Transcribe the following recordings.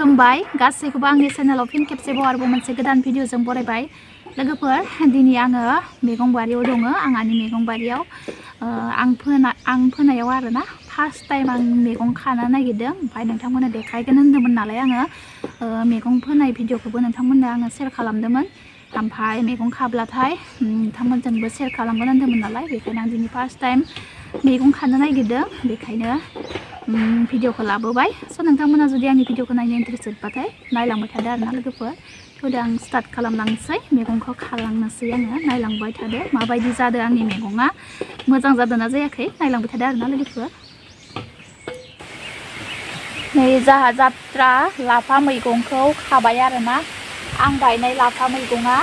खुलुमबाय गासैखौबो आंनि चेनेलाव फिन खेबसेबाव आरोबाव मोनसे गोदान भिडिअजों बरायबाय लोगोफोर दिनै आङो मैगं बारियाव दङ आंहानि मैगं बारियाव आं फोनायाव आरोना फार्स्ट टाइम आं मैगं खानो नागिरदों ओमफ्राय नोंथांमोननो देखायगोन होनदोंमोन नालाय आङो मैगं फोनाय भिडिअखौबो नोंथांमोननो आङो शेयार खालामदोंमोन ओमफ्राय मैगं खाब्लाथाय नोंथांमोनजोंबो शेयार खालामगोन होनदोंमोन नालाय बेखायनो आं दिनै फार्स्ट टाइम मैगं खानो नागिरदों बेखायनो भिडिअखौ लाबोबाय स' नोंथांमोना जुदि आंनि भिडिअखौ नायनो इन्टारेस्टेडबाथाय नायलांबाय थादो आरोना लोगोफोर थौदो आं स्टार्ट खालामलांनोसै मैगंखौ खालामनोसै आङो नायलांबाय थादो माबायदि जादों आंनि मैगङा मोजां जादोंना जायाखै नायलांबाय थादो आरोना लोगोफोर नै जाहा जात्रा लाफा मैगंखौ खाबाय आरोना आं गायनाय लाफा मैगङा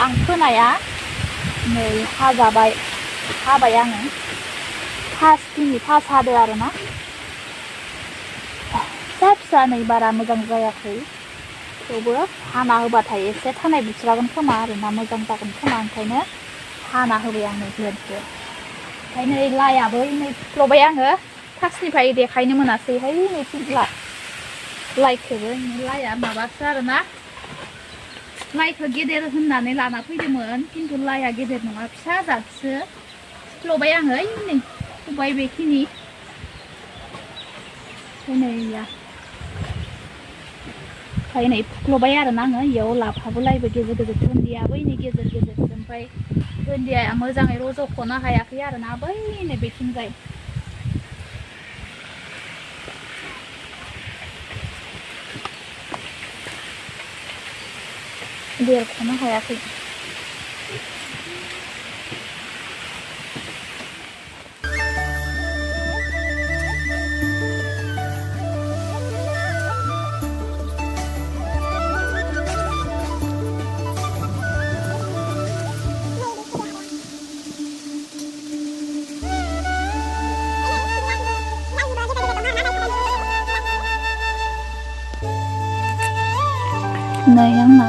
आं फोनाया नै हाजाबाय हाबाय आङो फार्स्ट हादो आरोना फिसा नै बारा मोजां जायाखै थेवबो हाना होबाथाय एसे थानाय बुस्रागोन खोमा आरोना मोजां जागोन खोमा ओंखायनो हाना होबाय आङो ग्लेब ग्लेब ओमफ्राय नै लाइआबो नै फुख्ल'बाय आङो फार्स्टनिफ्राय देखायनो मोनासैहाय नै लाइखौबो लाइआ माबासो आरोना लाइखौ गेदेर होननानै लाना फैदोंमोन खिन्थु लाइआ गेदेर नङा फिसा जादसो फुख्ल'बाय आङो नै फुबाय बेखिनि ओमफ्राय नै फुख्ल'बाय आरोना आङो इयाव लाफाबो लाइबो गेजेर गेजेर दुन्दियाबो नै गेजेर गेजेरसो ओमफ्राय दुन्दिया मोजाङै रज'ख'नो हायाखै आरोना बै नै बेथिंजाय देरख'नो हायाखै नै आंना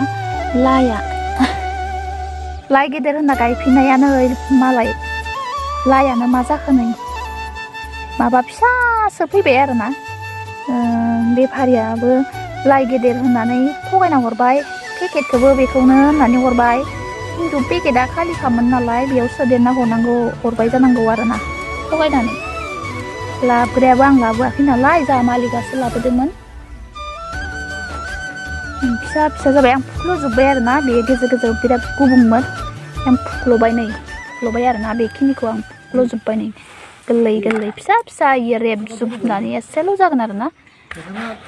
लाइ गेदेर होनना गायफिननायानो मालाय लाइआनो मा जाखो नै माबा फिसासो फैबाय आरोना बेफारियाबो लाइ गेदेर होननानै थगायना हरबाय पेकेटखौबो बेखौनो होननानै हरबाय खिन्थु पेकेटआ खालिखामोन नालाय बेयाव सोदेरना हरबाय जानांगौ आरोना थगायनानै लाबोग्रायाबो आं लाबोआखै नालाय जाहा मालिकआसो लाबोदोंमोन फिसा फिसा जाबाय आं फुख्ल'जोब्बाय आरोना बे गेजेर गेजेर बिराद गुबुंमोन आं फुख्ल'बाय आरोना बेखिनिखौ आं फुख्ल'जोब्बाय नै गोरलै गोरलै फिसा फिसा रेबजोबनानै एसेल' जागोन आरोना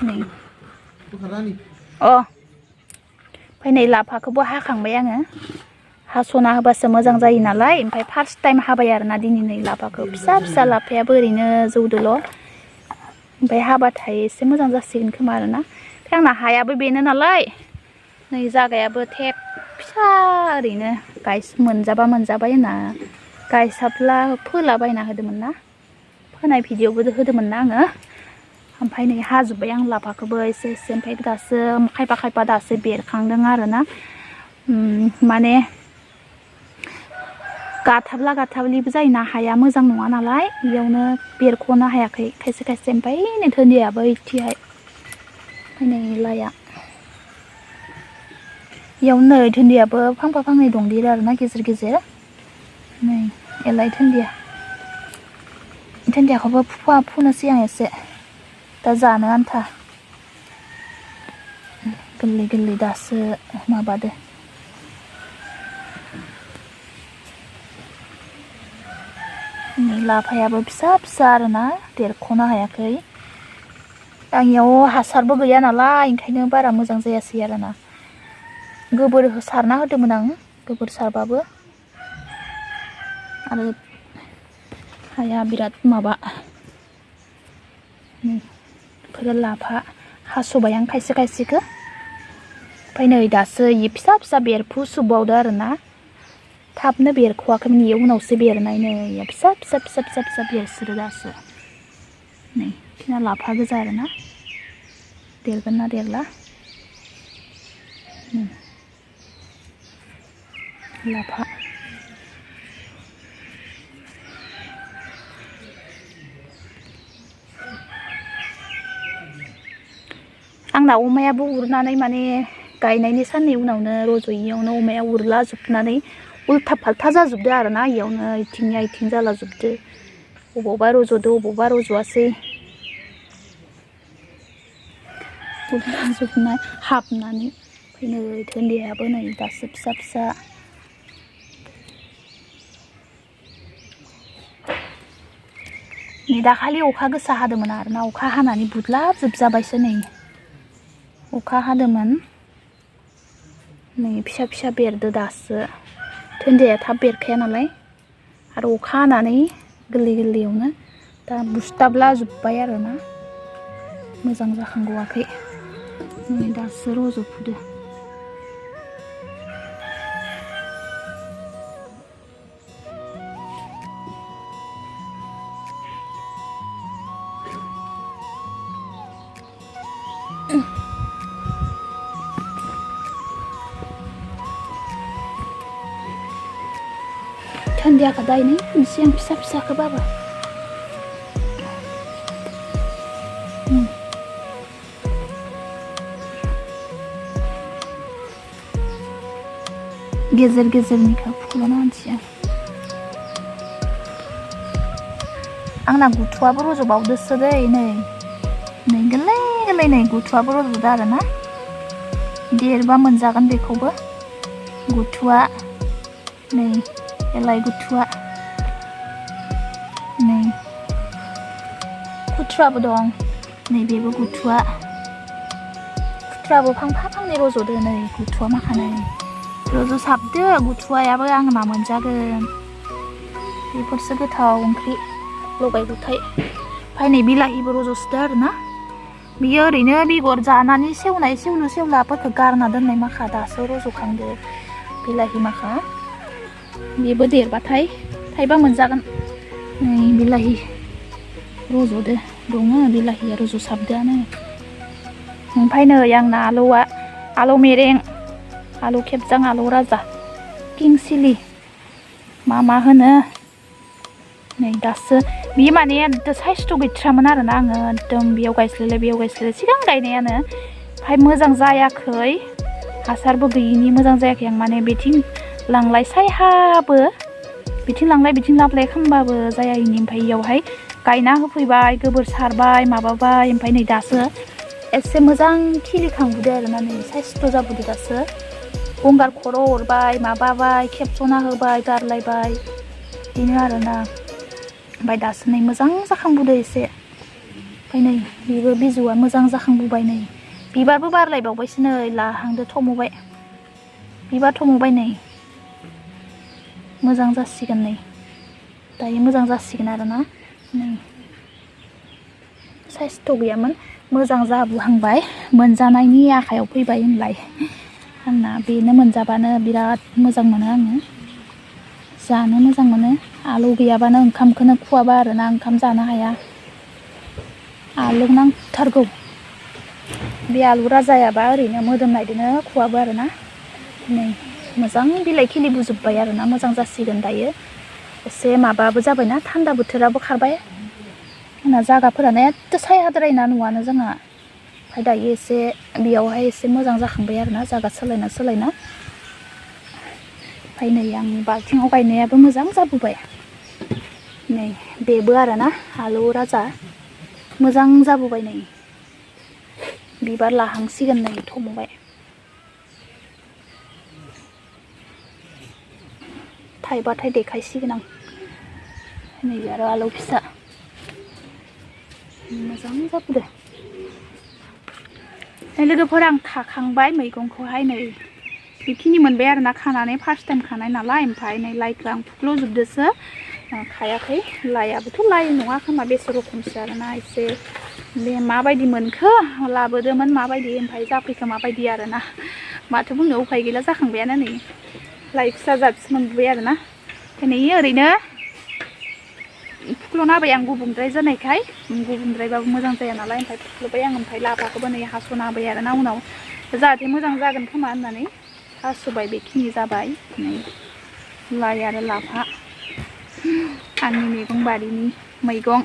नै ओमफ्राय नै लाफाखौबो हाखांबाय आङो हास'ना होबासो मोजां जायो नालाय ओमफ्राय फार्स्ट टाइम हाबाय आरोना दिनै नै लाफाखौ फिसा फिसा लाफायाबो ओरैनो जौदोल' ओमफ्राय हाबाथाय एसे मोजां जासिगोन खोमा आरोना आंना हायाबो बेनो नालाय नै जागायाबो थेब फिसा ओरैनो मोनजाबा मोनजाबाय होनना गायसाब्ला फोलाबायना होदोंमोन ना फोनाय भिडिअबो होदोंमोन ना आङो ओमफ्राय नै हाजोब्बाय आं लाफाखौबो एसे एसे ओमफ्राय दासो खायफा दासो बेरखांदों आरोना माने गाथाब्लिबो जायोना हाया मोजां नङा नालाय बेयावनो बेरख'नो हायाखै खायसे ओमफ्राय नै धोन्दियाबो इथिहाय ओमफ्राय नै लाइआ इयावनो नै धोन्दियाबो फांफा फांनै दंदेरो आरोना गेजेर गेजेर नै एलाय धोन्दियाखौबो फुनोसै आं एसे दा जानो आन्था गोरलै गोरलै दासो माबादो लाफायाबो फिसा फिसा आरोना देरख'नो हायाखै आंनियाव हासारबो गैया नालाय ओंखायनो बारा मोजां जायासै आरोना गोबोर सारना होदोंमोन आं गोबोर सारबाबो आरो हाया बिराद माबा बेफोरो लाफा हास'बाय आं खायसेखौ ओमफ्राय नै दासो फिसा फिसा बेरफुजोबबावदो आरोना थाबनो बेरख'वाखैमोन इयो उनावसो बेरनाय नै फिसा बेरसोदो दासो नै बिदिनो लाफा गोजा आरोना देरगोन ना देरला लाफा आं आंना अमायाबो उरनानै माने गायनायनि साननै उनावनो रज'यैयावनो अमाया उरला जोबनानै उल्था फाल्था जाजोबदो आरोना इयावनो इथिंनिया इथिं जाला जोबदो अबावबा रज'दो अबावबा रज'आसै उरलाजोबनाय हाबनानै फैनो धोन्दियाबो नै दासो फिसा फिसा नै दाखालि अखा गोसा हादोंमोन आरोना अखा हानानै बुद्लाबजोबजाबायसो नै अखा हादोंमोन नै फिसा फिसा बेरदो दासो धोन्दिया थाब बेरखाया नालाय आरो अखा हानानै गोरलै गोरलैयावनो दा बुस्ताबला जोब्बाय आरोना मोजां जाखांगवाखै नै दासो रज'फुदो धोन्दियाखौ दायनै मोनसे आं फिसा फिसाखौबाबो गेजेर गेजेरनिखौ फुख्ल'ना होनसै आंना गुथुआबो रज'बावदोसो दै नै गोरलै गोरलै नै गुथुआबो रज'दो आरोना देरबा मोनजागोन बेखौबो गुथुआ नै एलाय गुथुआ नै खुथ्राबो दं नै बेबो गुथुआ खुथ्राबो फांफा फांनै रज'दो नै गुथुआ माखानै रज'साबदो गुथुआयाबो आंना मोनजागोन बेफोरसो गोथाव ओंख्रि लगाय गथाय ओमफ्राय नै बिलाहिबो रज'सोदो आरोना बियो ओरैनो बेगर जानानै सेवनाय सेवलु सेवलाफोरखौ गारना दोननाय माखा दासो रज'खांदो बिलाहि माखा बेबो देरबाथाय थाइबा मोनजागोन नै बिलाहि रज'दो दङ बिलाहिया रज'साबदोआनो ओमफ्राय नै आंना आलौआ आलौ मेरें आलौ खेबजां आलौ राजा किं सिलि मा होनो नै दासो बि माने साइसथ' गैथ्रामोन आरोना आङो एकदम बेयाव गायस्लायलाय सिगां गायनायानो ओमफ्राय मोजां जायाखै हासारबो गैयिनि मोजां जायाखै आं माने बेथिं लांलाय सायहाबो बिथिं लांलाय बिथिं लाबोलाय खालामबाबो जायायैनि ओमफ्राय इयावहाय गायना होफैबाय गोबोर सारबाय माबाबाय ओमफ्राय नै दासो एसे मोजां खिलिखांबोदो आरोना नै साइसथ' जाबोदो दासो गंगार खर' हरबाय माबाबाय खेबस'ना होबाय गारलायबाय बेनो आरोना ओमफ्राय दासो नै मोजां जाखांबोदो एसे ओमफ्राय नै बेबो बिजौआ मोजां जाखांबोबाय नै बिबारबो बारलायबावबायसो नै लाहांदो थमबाय बिबार थमबाय नै मोजां जासिगोन नै दायो मोजां जासिगोन आरोना नै साइसथ' गैयामोन मोजां जाबोहांबाय मोनजानायनि आखायाव फैबाय होनलाय आंना बेनो मोनजाबानो बिराद मोजां मोनो आङो जानो मोजां मोनो आलु गैयाबानो ओंखामखौनो खुवाबा आरोना ओंखाम जानो हाया आलु नांथारगौ बे आलु राजायाबा ओरैनो मोदोमनायदोनो खुवाबो आरोना नै मोजां बिलाइ खिलिबोजोब्बाय आरोना मोजां जासिगोन दायो एसे माबाबो जाबायना थान्दा बोथोराबो खारबाय जोंना जागाफोरानो एथ' सायहाद्रायना न'आनो जोंहा ओमफ्राय दायो एसे बेयावहाय एसे मोजां जाखांबाय आरोना जागा सोलायना ओमफ्राय नै आं बाल्थिङाव गायनायाबो मोजां जाबोबाय नै बेबो आरोना आलु राजा मोजां जाबोबाय नै बिबार लाहांसिगोन नै थमबाय थाइबाथाय देखायसिगोन आं नै आरो आलौ फिसा मोजां जाबोदो लोगोफोर आं खाखांबाय मैगंखौहाय नै बेखिनि मोनबाय आरोना खानानै फार्स्ट टाइम खानाय नालाय ओमफ्राय नै लाइखौ आं फुख्ल'जोबदोसो खायाखै लाइआबोथ' लाइ नङा खोमा बेसे रोखोमसो आरोना एसे बे माबायदि मोनखो लाबोदोंमोन माबायदि ओमफ्राय जाफैखो माबायदि आरोना माथो बुंनो उफाय गैला जाखांबायानो नै लाइ फिसा जाबसो मोनबोबाय आरोना ओमफ्राय नै ओरैनो फुख्ल'ना होबाय आं गुबुंद्राय जानायखाय गुबुंद्रायबाबो मोजां जाया नालाय ओमफ्राय फुख्ल'बाय आं ओमफ्राय लाफाखौबो नै हास'ना होबाय आरोना उनाव जाहाथे मोजां जागोन खोमा होननानै हास'बाय बेखिनि जाबाय नै लाइ आरो लाफा आंनि मैगं बारिनि मैगं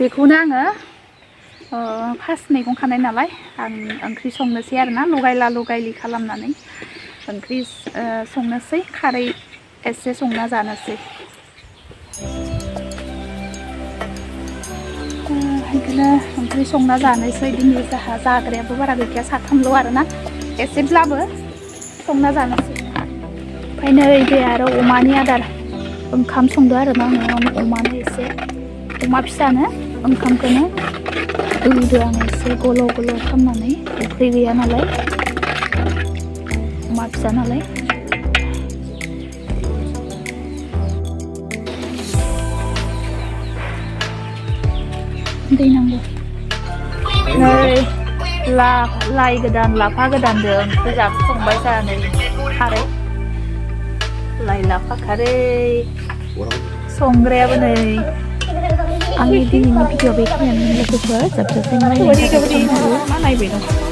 बेखौनो आङो फार्स्ट मैगं खानाय नालाय आं ओंख्रि संनोसै आरोना लगायला लगायलि खालामनानै ओंख्रि संनोसै खारै एसे संना जानोसै बेखौनो ओंख्रि संना जानोसै दिनै जाहा जाग्रायाबो बारा गैखाया साथामल' आरोना एसेब्लाबो संना जानोसै ओमफ्राय नै बे आरो अमानि आदार ओंखाम संदो आरोना आङो अमानो एसे अमा फिसानो ओंखामखौनो होदो आं एसे गल' गल' खालामनानै ओंख्रि गैया नालाय अमा फिसा नालाय दै नांगौ नै लाइ गोदान लाफा गोदानजों ओंख्रि संबाय जानानै खारै लाइ लाफा खारै संग्रायाबो नै आंनि दिनैनि भिडिअ बेखिनियानो लोगोफोर जोबजासिम नायनायनि थाखाय